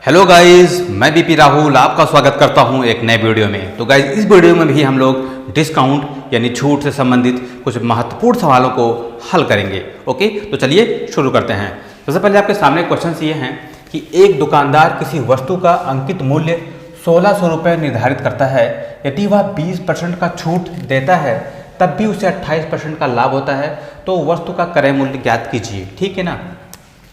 Hello guys, मैं BP Rahul आपका स्वागत करता हूं एक नए वीडियो में। तो गाइस, इस वीडियो में भी हम लोग डिस्काउंट यानी छूट से संबंधित कुछ महत्वपूर्ण सवालों को हल करेंगे। ओके, तो चलिए शुरू करते हैं। सबसे पहले आपके सामने क्वेश्चन ये हैं कि एक दुकानदार किसी वस्तु का अंकित मूल्य 1600 रुपये निर्धारित करता है। यदि वह 20% का छूट देता है तब भी उसे 28% का लाभ होता है, तो वस्तु का क्रय मूल्य ज्ञात कीजिए। ठीक है ना,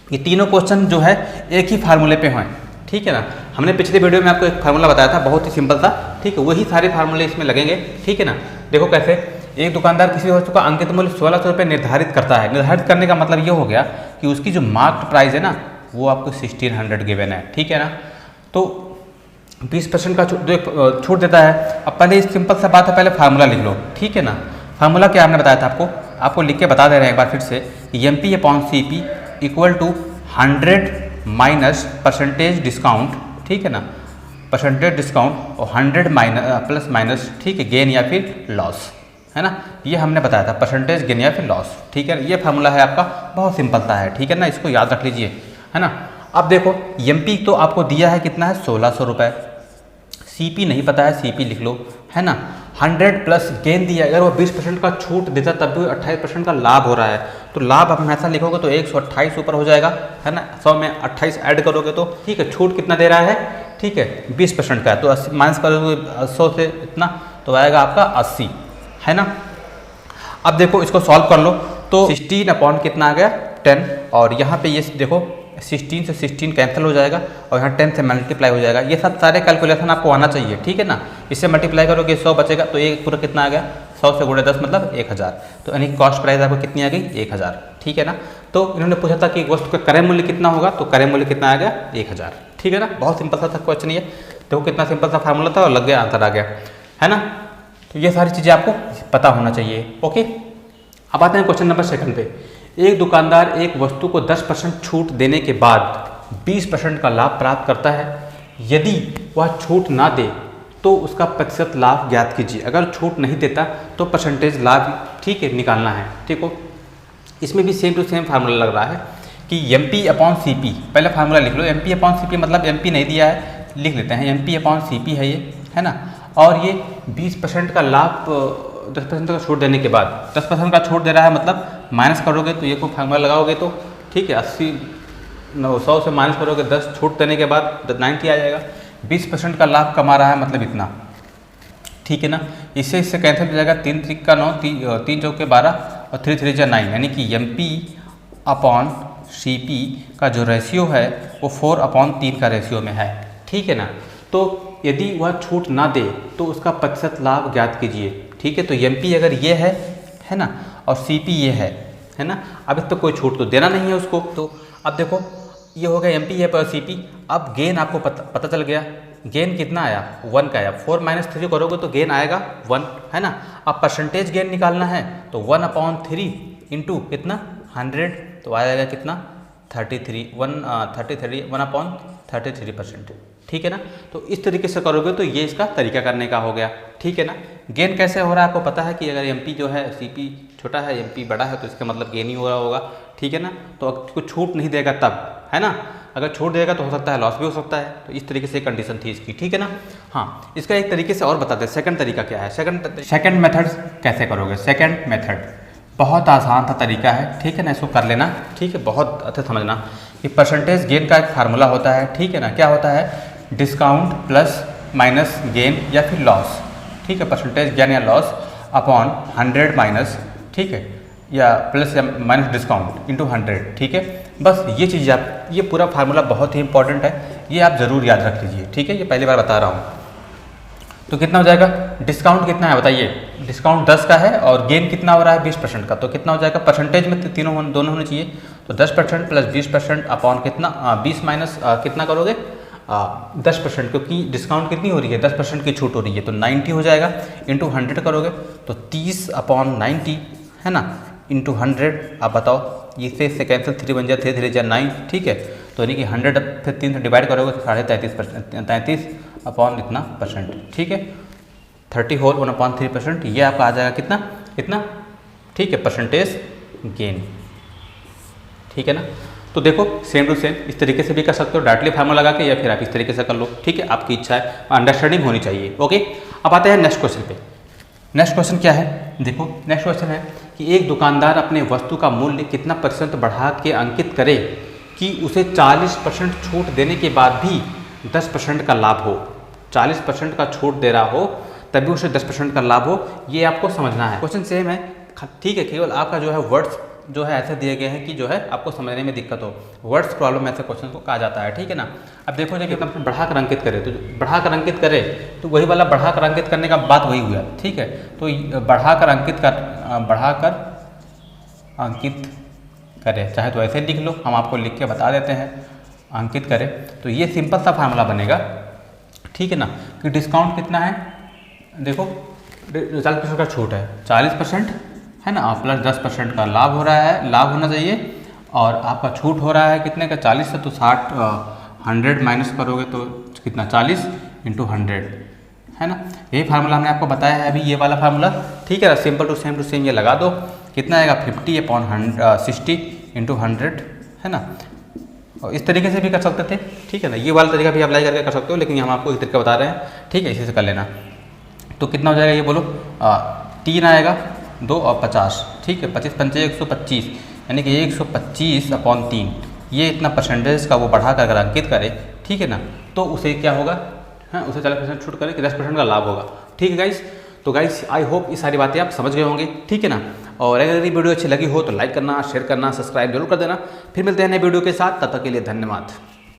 ये तीनों क्वेश्चन जो है एक ही फार्मूले पे हैं। ठीक है ना, हमने पिछले वीडियो में आपको एक फार्मूला बताया था, बहुत ही सिंपल था। ठीक है, वही सारे फार्मूले इसमें लगेंगे। ठीक है ना, देखो कैसे। एक दुकानदार किसी वस्तु का अंकित मूल्य 1600 रुपये निर्धारित करता है। निर्धारित करने का मतलब ये हो गया कि उसकी जो मार्क्ड प्राइस है ना, वो आपको 1600 गिवन है। ठीक है ना, तो 20% का छूट देता है। अब पहले इस सिंपल सा बात है, पहले फार्मूला लिख लो। ठीक है ना, फार्मूला क्या हमने बताया था आपको लिख के बता दे रहे हैं एक बार फिर से कि MP/CP equal to 100 minus percentage discount. ठीक है ना, परसेंटेज डिस्काउंट और 100 प्लस माइनस, ठीक है, गेन या फिर लॉस, है ना। ये हमने बताया था, परसेंटेज गेन या फिर लॉस। ठीक है, ये फार्मूला है आपका, बहुत सिंपल सा है। ठीक है ना, इसको याद रख लीजिए, है ना। अब देखो, MP तो आपको दिया है कितना है, 1600 रुपये। CP नहीं पता है, CP लिख लो, है ना। 100 प्लस गेन दिया, अगर वो 20% का छूट देता तब भी 28% का लाभ हो रहा है, तो लाभ आप ऐसा लिखोगे तो 128 ऊपर हो जाएगा, है ना। 100 में 28 ऐड करोगे तो ठीक है, छूट कितना दे रहा है, ठीक है, 20% का है, तो 80 माइनस करोगे 100 से इतना, तो आएगा आपका 80, है ना। अब देखो इसको सॉल्व कर लो, तो 16 अपॉन कितना आ गया, 10, और यहाँ पे ये देखो 16 से 16 कैंसिल हो जाएगा और यहाँ 10 से मल्टीप्लाई हो जाएगा। ये सब सारे कैलकुलेशन आपको आना चाहिए। ठीक है ना, इससे मल्टीप्लाई करोगे 100 बचेगा, तो ये पूरा कितना आ गया, 100 से गुणे 10 मतलब 1000, तो यानी कॉस्ट प्राइस आपको कितनी आ गई, 1000। ठीक है ना, तो इन्होंने पूछा था कि वस्तु का क्रय मूल्य कितना होगा, तो क्रय मूल्य कितना आ गया, 1000। ठीक है ना, बहुत सिंपल सा था क्वेश्चन ये। देखो कितना सिंपल सा फार्मूला था और लग गया, आंसर आ गया, है ना। तो ये सारी चीज़ें आपको पता होना चाहिए। ओके, अब आते हैं क्वेश्चन नंबर 2 पे। एक दुकानदार एक वस्तु को 10% छूट देने के बाद 20% का लाभ प्राप्त करता है। यदि वह छूट ना दे तो उसका प्रतिशत लाभ ज्ञात कीजिए। अगर छूट नहीं देता तो परसेंटेज लाभ, ठीक है, निकालना है। ठीक हो, इसमें भी सेम टू सेम फार्मूला लग रहा है कि MP/CP। पहले फार्मूला लिख लो, MP/CP मतलब MP नहीं दिया है, लिख लेते हैं, MP/CP है ये, है ना। और ये 20% का लाभ, 10% का छूट देने के बाद 10% का छूट दे रहा है, मतलब माइनस करोगे तो ये को फार्मूला लगाओगे तो ठीक है, 100 से माइनस करोगे 10, छूट देने के बाद 90 आ जाएगा। 20% का लाभ कमा रहा है, मतलब इतना। ठीक है ना, इससे कैंसिल हो जाएगा, 3 3 का 9, 3 चौके 12 और 3 3 जा 9, यानी कि MP/CP का जो रेशियो है वो 4/3 का रेशियो में है। ठीक है ना, तो यदि वह छूट ना दे तो उसका प्रतिशत लाभ ज्ञात कीजिए। ठीक है, तो MP अगर ये है ना, और CP ये है ना। अब इस पर कोई छूट तो देना नहीं है उसको, तो अब देखो ये हो गया MP है पर CP। अब गेन आपको पता चल गया, गेन कितना आया, 1 का आया। 4 - 3 करोगे तो गेन आएगा 1, है ना। अब परसेंटेज गेन निकालना है तो 1/3 इंटू कितना, 100, तो आ जाएगा कितना, 33, 1/33%। ठीक है ना, तो इस तरीके से करोगे तो ये इसका तरीका करने का हो गया। ठीक है ना, गेन कैसे हो रहा है आपको पता है कि अगर MP जो है, CP छोटा है, MP बड़ा है, तो इसका मतलब गेन ही हो रहा होगा। ठीक है ना, तो अगर कुछ छूट नहीं देगा तब, है ना, अगर छूट देगा तो हो सकता है लॉस भी हो सकता है। तो इस तरीके से कंडीशन थी इसकी। ठीक है ना, हाँ, इसका एक तरीके से और बता दें, सेकंड तरीका क्या है, सेकंड मेथड कैसे करोगे। सेकंड मेथड बहुत आसान सा तरीका है। ठीक है ना, इसको कर लेना। ठीक है, बहुत अच्छे समझना कि परसेंटेज गेन का एक फार्मूला होता है। ठीक है ना, क्या होता है, डिस्काउंट प्लस माइनस गेन या फिर लॉस। ठीक है, परसेंटेज गेन या लॉस अपॉन 100 माइनस, ठीक है, या प्लस या माइनस डिस्काउंट इंटू 100। ठीक है, बस ये चीज़ आप, ये पूरा फार्मूला बहुत ही इंपॉर्टेंट है, ये आप ज़रूर याद रख लीजिए। ठीक है, ये पहली बार बता रहा हूँ। तो कितना हो जाएगा, डिस्काउंट कितना है बताइए, डिस्काउंट 10 का है और गेन कितना हो रहा है, 20% का, तो कितना हो जाएगा, परसेंटेज में दोनों होने चाहिए, तो 10% प्लस 20% अपॉन कितना, 20 माइनस कितना करोगे, 10%, क्योंकि डिस्काउंट कितनी हो रही है, 10% की छूट हो रही है, तो 90 हो जाएगा। इंटू 100 करोगे तो 30/90, है ना, इंटू 100। आप बताओ, इससे कैंसिल 3 बन जाए, 3 3 जा 9। ठीक है, तो यानी कि 100 फिर 3 से डिवाइड करोगे तो 33%, 33% ठीक है, 30 होल 1/3%, ये आपका आ जाएगा कितना, इतना। ठीक है, परसेंटेज गेन। ठीक है ना, तो देखो सेम टू सेम इस तरीके से भी कर सकते हो, डायरेक्टली फार्मूला लगा के, या फिर आप इस तरीके से कर लो, ठीक है, आपकी इच्छा है, अंडरस्टैंडिंग होनी चाहिए। ओके, अब आते हैं नेक्स्ट क्वेश्चन पे। नेक्स्ट क्वेश्चन क्या है, देखो नेक्स्ट क्वेश्चन है कि एक दुकानदार अपने वस्तु का मूल्य कितना % बढ़ा के अंकित करे कि उसे 40% छूट देने के बाद भी 10% का लाभ हो। 40% का छूट दे रहा हो तभी उसे 10% का लाभ हो, ये आपको समझना है। क्वेश्चन सेम है, ठीक है, केवल आपका जो है वर्ड्स जो है ऐसे दिए गए हैं कि जो है आपको समझने में दिक्कत हो। वर्ड्स प्रॉब्लम ऐसे क्वेश्चन को कहा जाता है, ठीक है ना। अब देखो जब कितना बढ़ाकर अंकित करे, तो बढ़ाकर अंकित करे तो वही वाला बढ़ाकर अंकित करने का बात वही हुआ, ठीक है। तो बढ़ाकर अंकित करे, चाहे तो ऐसे लिख लो, हम आपको लिख के बता देते हैं, अंकित करे। तो ये सिंपल सा फार्मूला बनेगा, ठीक है ना, कि डिस्काउंट कितना है, देखो 40% का छूट है, 40% है ना, प्लस 10% का लाभ हो रहा है, लाभ होना चाहिए, और आपका छूट हो रहा है कितने का, 40 से, तो 100 माइनस करोगे तो कितना, 40 × 100, है ना। यही फार्मूला हमने आपको बताया है अभी, ये वाला फार्मूला, ठीक है ना, सिंपल टू सेम ये लगा दो, कितना आएगा, 50/60 × 100, है ना। और इस तरीके से भी कर सकते थे, ठीक है ना, ये वाला तरीका भी अप्लाई करके कर सकते हो, लेकिन हम आपको इस तरीका बता रहे हैं, ठीक है, इसी से कर लेना। तो कितना हो जाएगा ये बोलो, 3 आएगा, 2 और 50, ठीक है, 25 × 5 = 125, यानी कि 125/3, ये इतना परसेंटेज का वो बढ़ा कर अगर अंकित करे, ठीक है ना, तो उसे क्या होगा, हाँ, उसे 40% छूट करे कि 10% का लाभ होगा, ठीक है गाइस। तो गाइस आई होप ये सारी बातें आप समझ गए होंगे, ठीक है ना। और अगर ये वीडियो अच्छी लगी हो तो लाइक करना, शेयर करना, सब्सक्राइब जरूर कर देना। फिर मिलते हैं नए वीडियो के साथ, तब तक के लिए धन्यवाद।